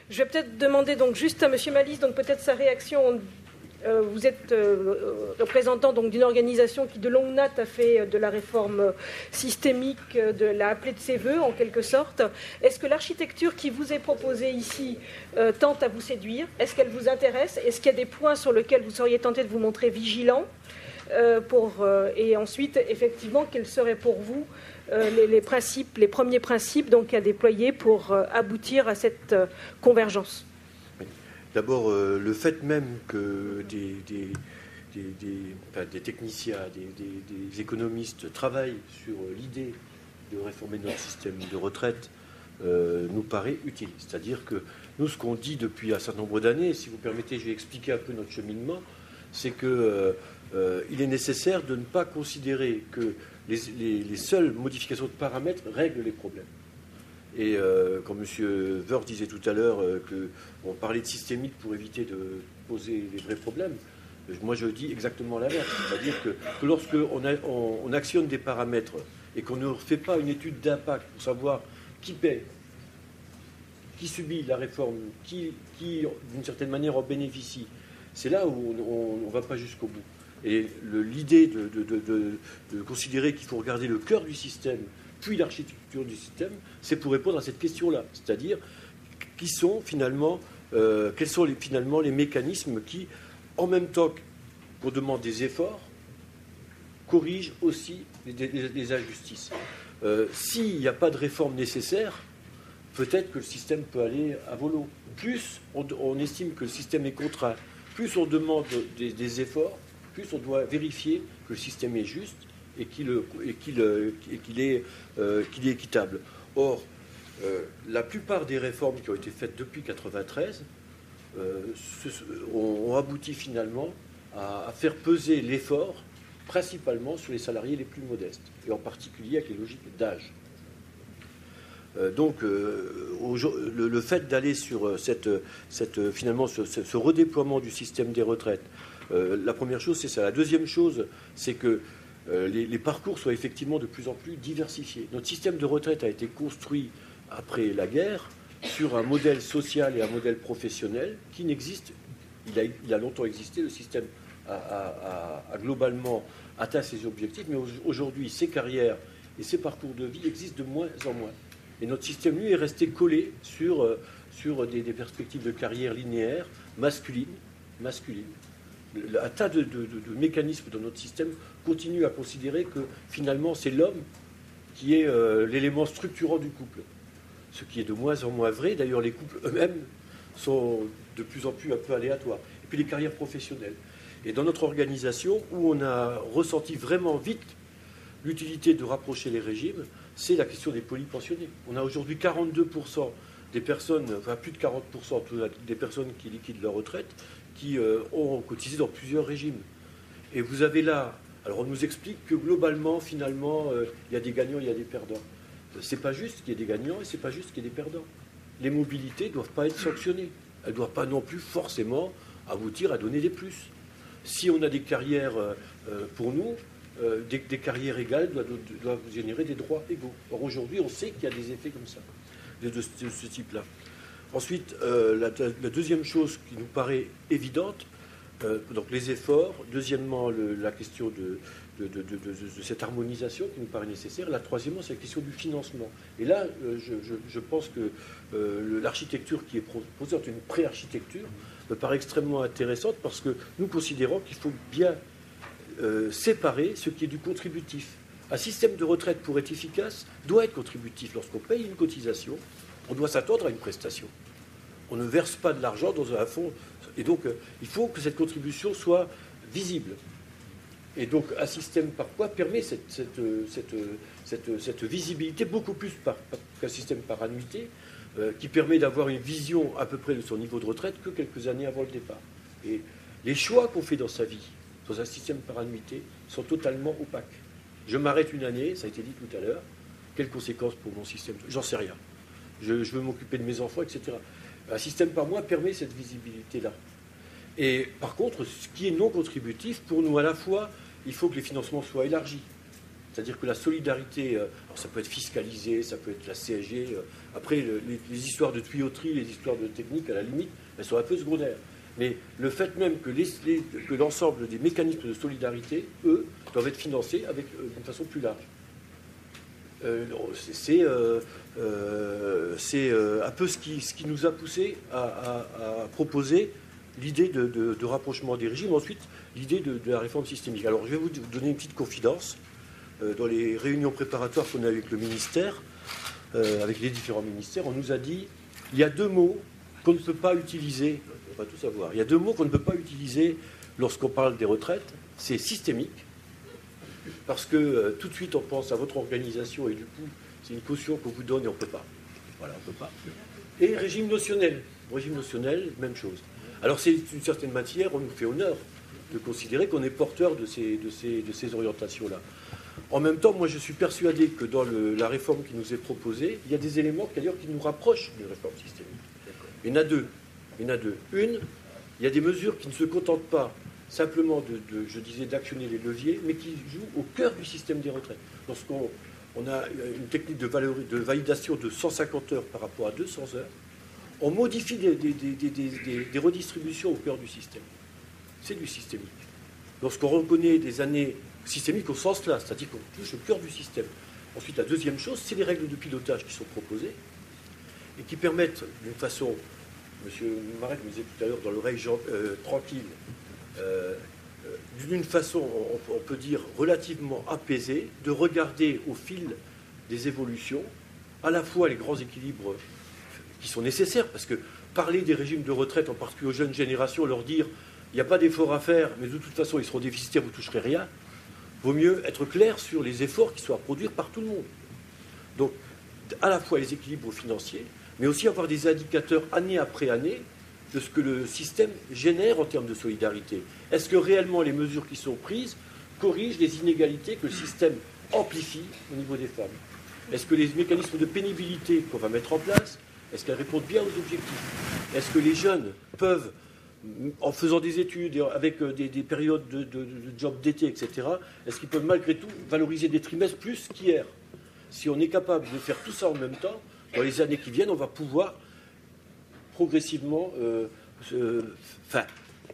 Je vais peut-être demander donc juste à M. Malice, donc peut-être sa réaction. Vous êtes représentant donc d'une organisation qui de longue date a fait de la réforme systémique, l'a appelée de ses voeux en quelque sorte. Est-ce que l'architecture qui vous est proposée ici tente à vous séduire? Est-ce qu'elle vous intéresse? Est-ce qu'il y a des points sur lesquels vous seriez tenté de vous montrer vigilant et ensuite, effectivement, quels seraient pour vous les principes, les premiers principes donc, à déployer pour aboutir à cette convergence? D'abord, le fait même que des techniciens, des économistes travaillent sur l'idée de réformer notre système de retraite nous paraît utile. C'est-à-dire que nous, ce qu'on dit depuis un certain nombre d'années, si vous permettez, je vais expliquer un peu notre cheminement, c'est qu'il est nécessaire de ne pas considérer que les seules modifications de paramètres règlent les problèmes. Et quand M. Wörth disait tout à l'heure qu'on parlait de systémique pour éviter de poser les vrais problèmes, moi je dis exactement l'inverse. C'est-à-dire que lorsqu'on actionne des paramètres et qu'on ne fait pas une étude d'impact pour savoir qui paie, qui subit la réforme, qui d'une certaine manière en bénéficie, c'est là où on ne va pas jusqu'au bout. Et l'idée de considérer qu'il faut regarder le cœur du système, puis l'architecture du système, c'est pour répondre à cette question-là. C'est-à-dire, quels sont finalement les mécanismes qui, en même temps qu'on demande des efforts, corrigent aussi les injustices. S'il n'y a pas de réforme nécessaire, peut-être que le système peut aller à volo. Plus on estime que le système est contraint, plus on demande des efforts, plus on doit vérifier que le système est juste et qu'il est équitable. Or, la plupart des réformes qui ont été faites depuis 1993 ont abouti finalement à faire peser l'effort principalement sur les salariés les plus modestes, et en particulier avec les logiques d'âge. Donc, le fait d'aller sur finalement ce redéploiement du système des retraites, la première chose, c'est ça. La deuxième chose, c'est que les parcours soient effectivement de plus en plus diversifiés. Notre système de retraite a été construit après la guerre sur un modèle social et un modèle professionnel qui n'existe. Il a longtemps existé, le système a globalement atteint ses objectifs, mais aujourd'hui, ces carrières et ces parcours de vie existent de moins en moins. Et notre système, lui, est resté collé sur des perspectives de carrière linéaires, masculines. Un tas de mécanismes dans notre système continuent à considérer que finalement c'est l'homme qui est l'élément structurant du couple. Ce qui est de moins en moins vrai. D'ailleurs, les couples eux-mêmes sont de plus en plus un peu aléatoires. Et puis les carrières professionnelles. Et dans notre organisation, où on a ressenti vraiment vite l'utilité de rapprocher les régimes, c'est la question des polypensionnés. On a aujourd'hui 42% des personnes, enfin plus de 40% des personnes qui liquident leur retraite, qui ont cotisé dans plusieurs régimes. Et vous avez là, alors on nous explique que globalement, finalement, il y a des gagnants, il y a des perdants. C'est pas juste qu'il y ait des gagnants et c'est pas juste qu'il y ait des perdants. Les mobilités ne doivent pas être sanctionnées. Elles ne doivent pas non plus forcément aboutir à donner des plus. Si on a des carrières pour nous, des carrières égales doivent générer des droits égaux. Or aujourd'hui, on sait qu'il y a des effets comme ça, de ce type-là. Ensuite, la deuxième chose qui nous paraît évidente, donc les efforts. Deuxièmement, la question de cette harmonisation qui nous paraît nécessaire. La troisièmement, c'est la question du financement. Et là, je pense que l'architecture qui est proposée, une pré-architecture, me paraît extrêmement intéressante parce que nous considérons qu'il faut bien séparer ce qui est du contributif. Un système de retraite, pour être efficace, doit être contributif. Lorsqu'on paye une cotisation, on doit s'attendre à une prestation. On ne verse pas de l'argent dans un fonds. Et donc, il faut que cette contribution soit visible. Et donc, un système par poids permet cette visibilité beaucoup plus qu'un système par annuité, qui permet d'avoir une vision à peu près de son niveau de retraite que quelques années avant le départ. Et les choix qu'on fait dans sa vie, dans un système par annuité, sont totalement opaques. Je m'arrête une année, ça a été dit tout à l'heure, quelles conséquences pour mon système? J'en sais rien. Je veux m'occuper de mes enfants, etc. Un système par mois permet cette visibilité-là. Et par contre, ce qui est non contributif, pour nous à la fois, il faut que les financements soient élargis. C'est-à-dire que la solidarité, alors ça peut être fiscalisé, ça peut être la CSG. Après, les histoires de tuyauterie, les histoires de technique, à la limite, elles sont un peu secondaires. Mais le fait même que l'ensemble des mécanismes de solidarité, eux, doivent être financés d'une façon plus large. C'est un peu ce qui nous a poussé à proposer l'idée de rapprochement des régimes, ensuite l'idée de la réforme systémique. Alors je vais vous donner une petite confidence. Dans les réunions préparatoires qu'on a avec le ministère, avec les différents ministères, on nous a dit il y a 2 mots qu'on ne peut pas utiliser, on va tout savoir, il y a 2 mots qu'on ne peut pas utiliser lorsqu'on parle des retraites, c'est systémique, parce que tout de suite on pense à votre organisation et du coup c'est une caution qu'on vous donne et on ne peut pas. Voilà, on ne peut pas. Et régime notionnel. Régime notionnel, même chose. Alors c'est d'une certaine matière, on nous fait honneur de considérer qu'on est porteur de ces orientations-là. En même temps, moi je suis persuadé que dans la réforme qui nous est proposée, il y a des éléments d'ailleurs qui nous rapprochent d'une réforme systémique. Il y en a deux. Une, il y a des mesures qui ne se contentent pas simplement je disais, d'actionner les leviers, mais qui jouent au cœur du système des retraites. Lorsqu'on a une technique de validation de 150 heures par rapport à 200 heures, on modifie des redistributions au cœur du système. C'est du systémique. Lorsqu'on reconnaît des années systémiques au sens là, c'est-à-dire qu'on touche au cœur du système. Ensuite, la deuxième chose, c'est les règles de pilotage qui sont proposées et qui permettent d'une façon, M. Marek me disait tout à l'heure dans l'oreille tranquille, d'une façon, on peut dire, relativement apaisée, de regarder au fil des évolutions, à la fois les grands équilibres qui sont nécessaires, parce que parler des régimes de retraite, en particulier aux jeunes générations, leur dire il n'y a pas d'efforts à faire, mais de toute façon ils seront déficitaires, vous ne toucherez rien, vaut mieux être clair sur les efforts qui soient à produire par tout le monde. Donc, à la fois les équilibres financiers, mais aussi avoir des indicateurs année après année de ce que le système génère en termes de solidarité. Est-ce que réellement les mesures qui sont prises corrigent les inégalités que le système amplifie au niveau des femmes? Est-ce que les mécanismes de pénibilité qu'on va mettre en place, est-ce qu'elles répondent bien aux objectifs? Est-ce que les jeunes peuvent, en faisant des études, avec des périodes de job d'été, etc., est-ce qu'ils peuvent malgré tout valoriser des trimestres plus qu'hier? Si on est capable de faire tout ça en même temps, dans les années qui viennent, on va pouvoir progressivement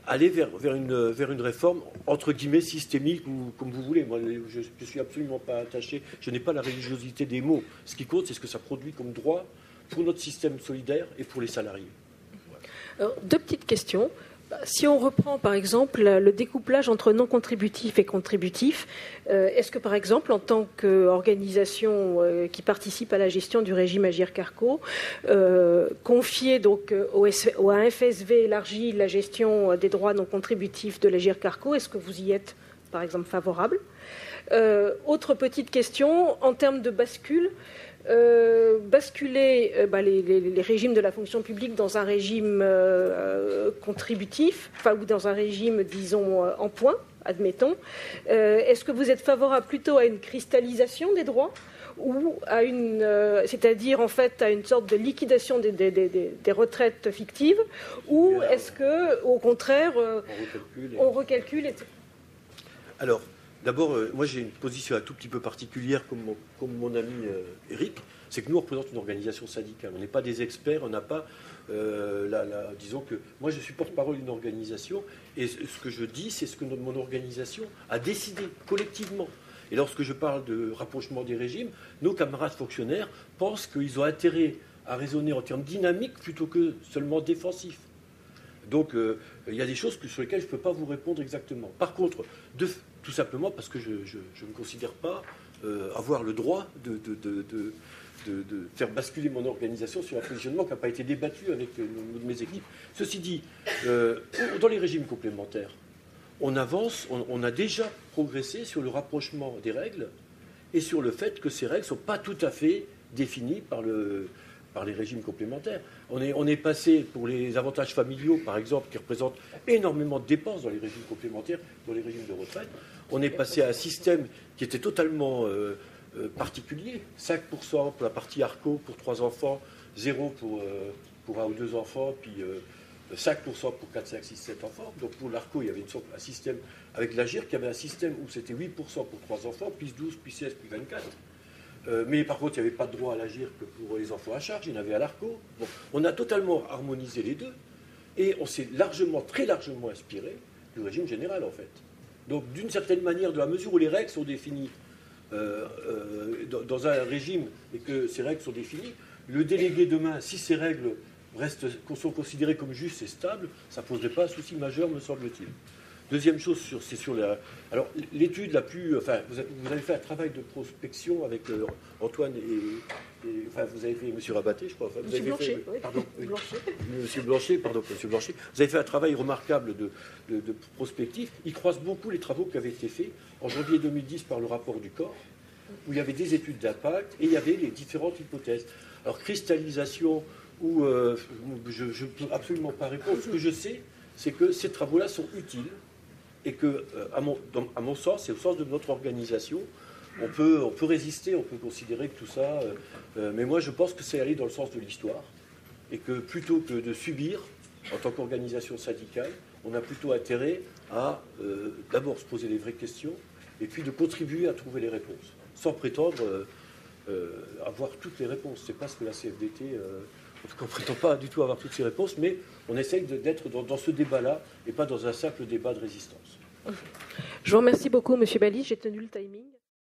aller vers une réforme, entre guillemets, systémique, ou comme vous voulez. Moi, je ne suis absolument pas attaché, je n'ai pas la religiosité des mots. Ce qui compte, c'est ce que ça produit comme droit pour notre système solidaire et pour les salariés. Alors, 2 petites questions. Si on reprend par exemple le découplage entre non contributif et contributif, est-ce que par exemple en tant qu'organisation qui participe à la gestion du régime Agirc-Arrco, confier donc à un FSV élargi la gestion des droits non contributifs de l'Agirc-Arrco, est-ce que vous y êtes par exemple favorable? Autre petite question, en termes de bascule, basculer les régimes de la fonction publique dans un régime contributif, ou dans un régime, disons, en points, admettons. Est-ce que vous êtes favorable plutôt à une cristallisation des droits ou à c'est-à-dire en fait à une sorte de liquidation des retraites fictives, ou est-ce que, au contraire, on recalcule Alors, d'abord, moi j'ai une position un tout petit peu particulière, comme mon ami Eric, c'est que nous on représente une organisation syndicale. On n'est pas des experts, on n'a pas, disons que moi je suis porte-parole d'une organisation, et ce que je dis, c'est ce que mon organisation a décidé collectivement. Et lorsque je parle de rapprochement des régimes, nos camarades fonctionnaires pensent qu'ils ont intérêt à raisonner en termes dynamiques plutôt que seulement défensifs. Donc, il y a des choses sur lesquelles je ne peux pas vous répondre exactement. Par contre, tout simplement parce que je ne considère pas avoir le droit de faire basculer mon organisation sur un positionnement qui n'a pas été débattu avec mes équipes. Ceci dit, dans les régimes complémentaires, on avance, on a déjà progressé sur le rapprochement des règles et sur le fait que ces règles ne sont pas tout à fait définies par les régimes complémentaires. On est passé pour les avantages familiaux, par exemple, qui représentent énormément de dépenses dans les régimes complémentaires, dans les régimes de retraite. On est passé à un système qui était totalement particulier. 5% pour la partie ARCO pour 3 enfants, 0 pour 1 ou 2 enfants, puis 5% pour 4, 5, 6, 7 enfants. Donc pour l'ARCO, il y avait un système avec l'AGIR qui avait un système où c'était 8% pour 3 enfants, puis 12, puis 16, puis 24. Mais par contre, il n'y avait pas de droit à l'AGIR que pour les enfants à charge, il y en avait à l'ARCO. Bon, on a totalement harmonisé les deux et on s'est très largement inspiré du régime général en fait. Donc d'une certaine manière, de la mesure où les règles sont définies dans un régime et que ces règles sont définies, le délégué demain, si ces règles sont considérées comme justes et stables, ça ne poserait pas un souci majeur, me semble-t-il. Deuxième chose, c'est sur la... Alors, l'étude la plus... Enfin, vous avez fait un travail de prospection avec Antoine enfin, vous avez fait M. Rabaté, je crois. Enfin, M. Blanchet, oui. Pardon, oui. Blanchet. M. Blanchet, pardon, M. Blanchet. Vous avez fait un travail remarquable de prospectif. Il croise beaucoup les travaux qui avaient été faits en janvier 2010 par le rapport du corps, où il y avait des études d'impact et il y avait les différentes hypothèses. Alors, cristallisation, je ne peux absolument pas répondre. Ce que je sais, c'est que ces travaux-là sont utiles et que, à mon sens, et au sens de notre organisation, on peut résister, on peut considérer que tout ça... mais moi, je pense que c'est aller dans le sens de l'histoire et que plutôt que de subir, en tant qu'organisation syndicale, on a plutôt intérêt à d'abord se poser les vraies questions et puis de contribuer à trouver les réponses, sans prétendre avoir toutes les réponses. C'est pas ce que la CFDT... En tout cas, on ne prétend pas du tout avoir toutes ces réponses, mais on essaye d'être dans ce débat-là et pas dans un simple débat de résistance. Je vous remercie beaucoup, M. Balis. J'ai tenu le timing.